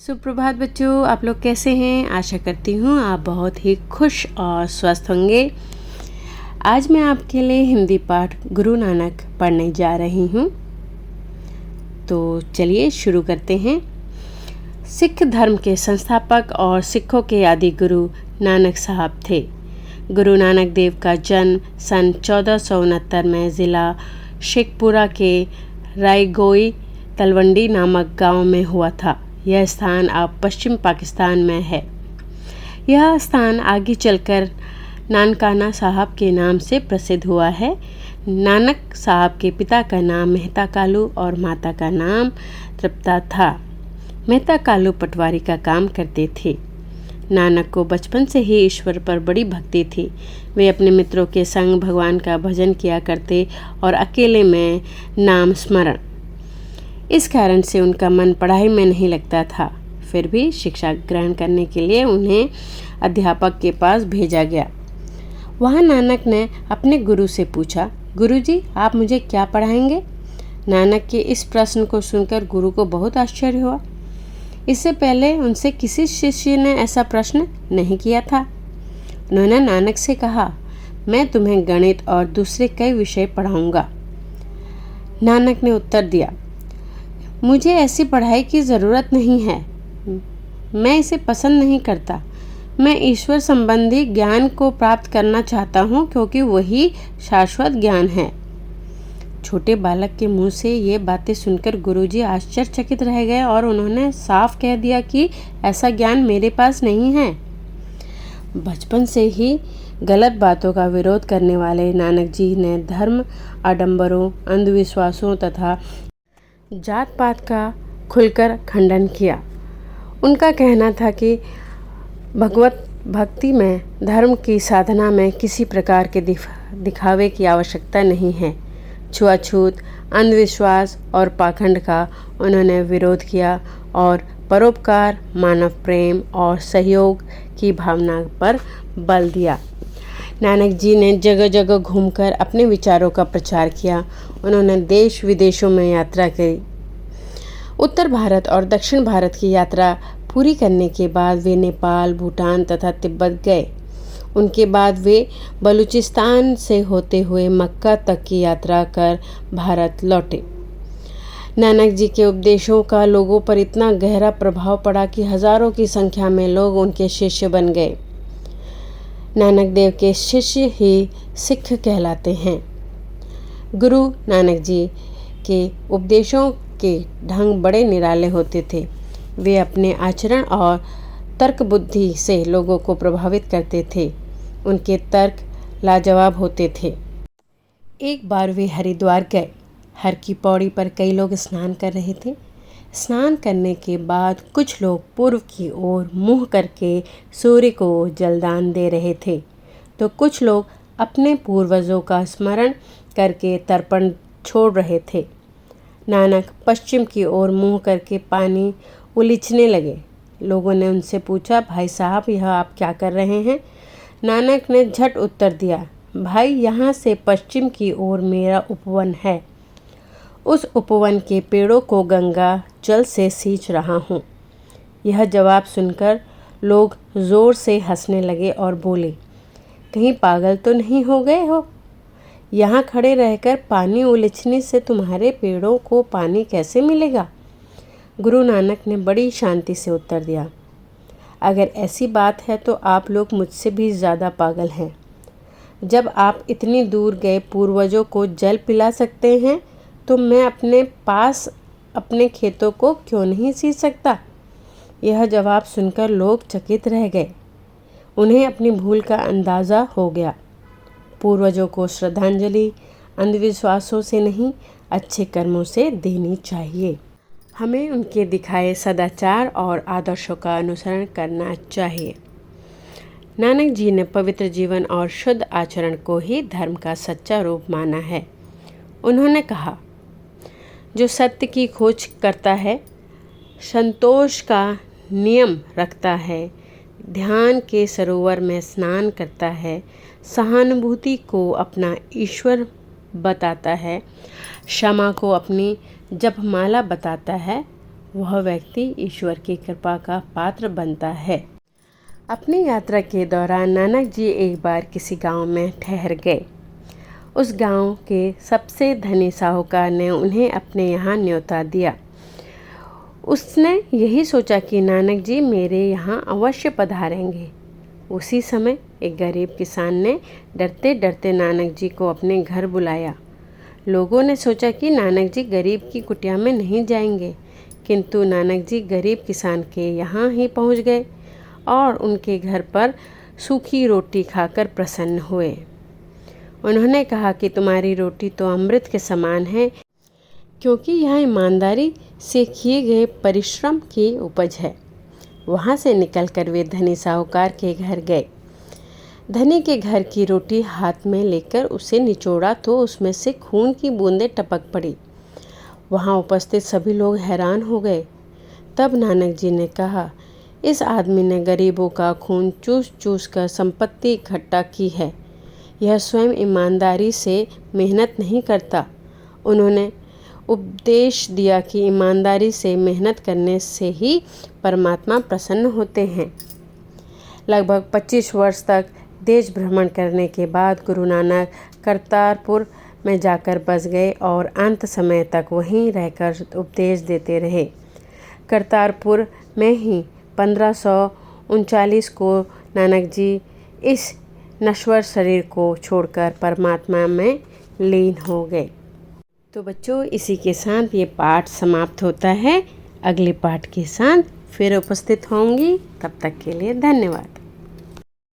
सुप्रभात बच्चों, आप लोग कैसे हैं। आशा करती हूँ आप बहुत ही खुश और स्वस्थ होंगे। आज मैं आपके लिए हिंदी पाठ गुरु नानक पढ़ने जा रही हूँ। तो चलिए शुरू करते हैं। सिख धर्म के संस्थापक और सिखों के आदि गुरु नानक साहब थे। गुरु नानक देव का जन्म सन 1469 में ज़िला शेखपुरा के रायगोई तलवंडी नामक गांव में हुआ था। यह स्थान अब पश्चिम पाकिस्तान में है। यह स्थान आगे चलकर नानकाना साहब के नाम से प्रसिद्ध हुआ है। नानक साहब के पिता का नाम मेहता कालू और माता का नाम तृप्ता था। मेहता कालू पटवारी का काम करते थे। नानक को बचपन से ही ईश्वर पर बड़ी भक्ति थी। वे अपने मित्रों के संग भगवान का भजन किया करते और अकेले में नाम स्मरण। इस कारण से उनका मन पढ़ाई में नहीं लगता था। फिर भी शिक्षा ग्रहण करने के लिए उन्हें अध्यापक के पास भेजा गया। वहाँ नानक ने अपने गुरु से पूछा, गुरुजी आप मुझे क्या पढ़ाएंगे। नानक के इस प्रश्न को सुनकर गुरु को बहुत आश्चर्य हुआ। इससे पहले उनसे किसी शिष्य ने ऐसा प्रश्न नहीं किया था। उन्होंने नानक से कहा, मैं तुम्हें गणित और दूसरे कई विषय पढ़ाऊंगा। नानक ने उत्तर दिया, मुझे ऐसी पढ़ाई की ज़रूरत नहीं है। मैं इसे पसंद नहीं करता। मैं ईश्वर संबंधी ज्ञान को प्राप्त करना चाहता हूँ, क्योंकि वही शाश्वत ज्ञान है। छोटे बालक के मुंह से ये बातें सुनकर गुरुजी आश्चर्यचकित रह गए और उन्होंने साफ कह दिया कि ऐसा ज्ञान मेरे पास नहीं है। बचपन से ही गलत बातों का विरोध करने वाले नानक जी ने धर्म, आडंबरों, अंधविश्वासों तथा जात पात का खुलकर खंडन किया। उनका कहना था कि भगवत भक्ति में, धर्म की साधना में किसी प्रकार के दिखावे की आवश्यकता नहीं है। छुआछूत, अंधविश्वास और पाखंड का उन्होंने विरोध किया और परोपकार, मानव प्रेम और सहयोग की भावना पर बल दिया। नानक जी ने जगह जगह घूमकर अपने विचारों का प्रचार किया। उन्होंने देश विदेशों में यात्रा करी। उत्तर भारत और दक्षिण भारत की यात्रा पूरी करने के बाद वे नेपाल, भूटान तथा तिब्बत गए। उनके बाद वे बलूचिस्तान से होते हुए मक्का तक की यात्रा कर भारत लौटे। नानक जी के उपदेशों का लोगों पर इतना गहरा प्रभाव पड़ा कि हजारों की संख्या में लोग उनके शिष्य बन गए। नानक देव के शिष्य ही सिख कहलाते हैं। गुरु नानक जी के उपदेशों के ढंग बड़े निराले होते थे। वे अपने आचरण और तर्क बुद्धि से लोगों को प्रभावित करते थे। उनके तर्क लाजवाब होते थे। एक बार वे हरिद्वार गए। हर की पौड़ी पर कई लोग स्नान कर रहे थे। स्नान करने के बाद कुछ लोग पूर्व की ओर मुँह करके सूर्य को जलदान दे रहे थे, तो कुछ लोग अपने पूर्वजों का स्मरण करके तर्पण छोड़ रहे थे। नानक पश्चिम की ओर मुँह करके पानी उलीचने लगे। लोगों ने उनसे पूछा, भाई साहब यह आप क्या कर रहे हैं। नानक ने झट उत्तर दिया, भाई यहाँ से पश्चिम की ओर मेरा उपवन है। उस उपवन के पेड़ों को गंगा जल से सींच रहा हूँ। यह जवाब सुनकर लोग ज़ोर से हंसने लगे और बोले, कहीं पागल तो नहीं हो गए हो। यहाँ खड़े रहकर पानी उलीचने से तुम्हारे पेड़ों को पानी कैसे मिलेगा। गुरु नानक ने बड़ी शांति से उत्तर दिया, अगर ऐसी बात है तो आप लोग मुझसे भी ज़्यादा पागल हैं। जब आप इतनी दूर गए पूर्वजों को जल पिला सकते हैं, तो मैं अपने पास अपने खेतों को क्यों नहीं सींच सकता। यह जवाब सुनकर लोग चकित रह गए। उन्हें अपनी भूल का अंदाज़ा हो गया। पूर्वजों को श्रद्धांजलि अंधविश्वासों से नहीं, अच्छे कर्मों से देनी चाहिए। हमें उनके दिखाए सदाचार और आदर्शों का अनुसरण करना चाहिए। नानक जी ने पवित्र जीवन और शुद्ध आचरण को ही धर्म का सच्चा रूप माना है। उन्होंने कहा, जो सत्य की खोज करता है, संतोष का नियम रखता है, ध्यान के सरोवर में स्नान करता है, सहानुभूति को अपना ईश्वर बताता है, क्षमा को अपनी जपमाला बताता है वह व्यक्ति ईश्वर की कृपा का पात्र बनता है। अपनी यात्रा के दौरान नानक जी एक बार किसी गांव में ठहर गए। उस गांव के सबसे धनी साहूकार ने उन्हें अपने यहाँ न्योता दिया। उसने यही सोचा कि नानक जी मेरे यहाँ अवश्य पधारेंगे। उसी समय एक गरीब किसान ने डरते डरते नानक जी को अपने घर बुलाया। लोगों ने सोचा कि नानक जी गरीब की कुटिया में नहीं जाएंगे, किंतु नानक जी गरीब किसान के यहाँ ही पहुँच गए और उनके घर पर सूखी रोटी खाकर प्रसन्न हुए। उन्होंने कहा कि तुम्हारी रोटी तो अमृत के समान है, क्योंकि यह ईमानदारी से किए गए परिश्रम की उपज है। वहाँ से निकलकर वे धनी साहूकार के घर गए। धनी के घर की रोटी हाथ में लेकर उसे निचोड़ा तो उसमें से खून की बूंदें टपक पड़ी। वहाँ उपस्थित सभी लोग हैरान हो गए। तब नानक जी ने कहा, इस आदमी ने गरीबों का खून चूस चूस कर संपत्ति इकट्ठा की है। यह स्वयं ईमानदारी से मेहनत नहीं करता। उन्होंने उपदेश दिया कि ईमानदारी से मेहनत करने से ही परमात्मा प्रसन्न होते हैं। लगभग 25 वर्ष तक देश भ्रमण करने के बाद गुरु नानक करतारपुर में जाकर बस गए और अंत समय तक वहीं रहकर उपदेश देते रहे। करतारपुर में ही 1539 को नानक जी इस नश्वर शरीर को छोड़कर परमात्मा में लीन हो गए। तो बच्चों, इसी के साथ ये पाठ समाप्त होता है। अगले पाठ के साथ फिर उपस्थित होंगी। तब तक के लिए धन्यवाद।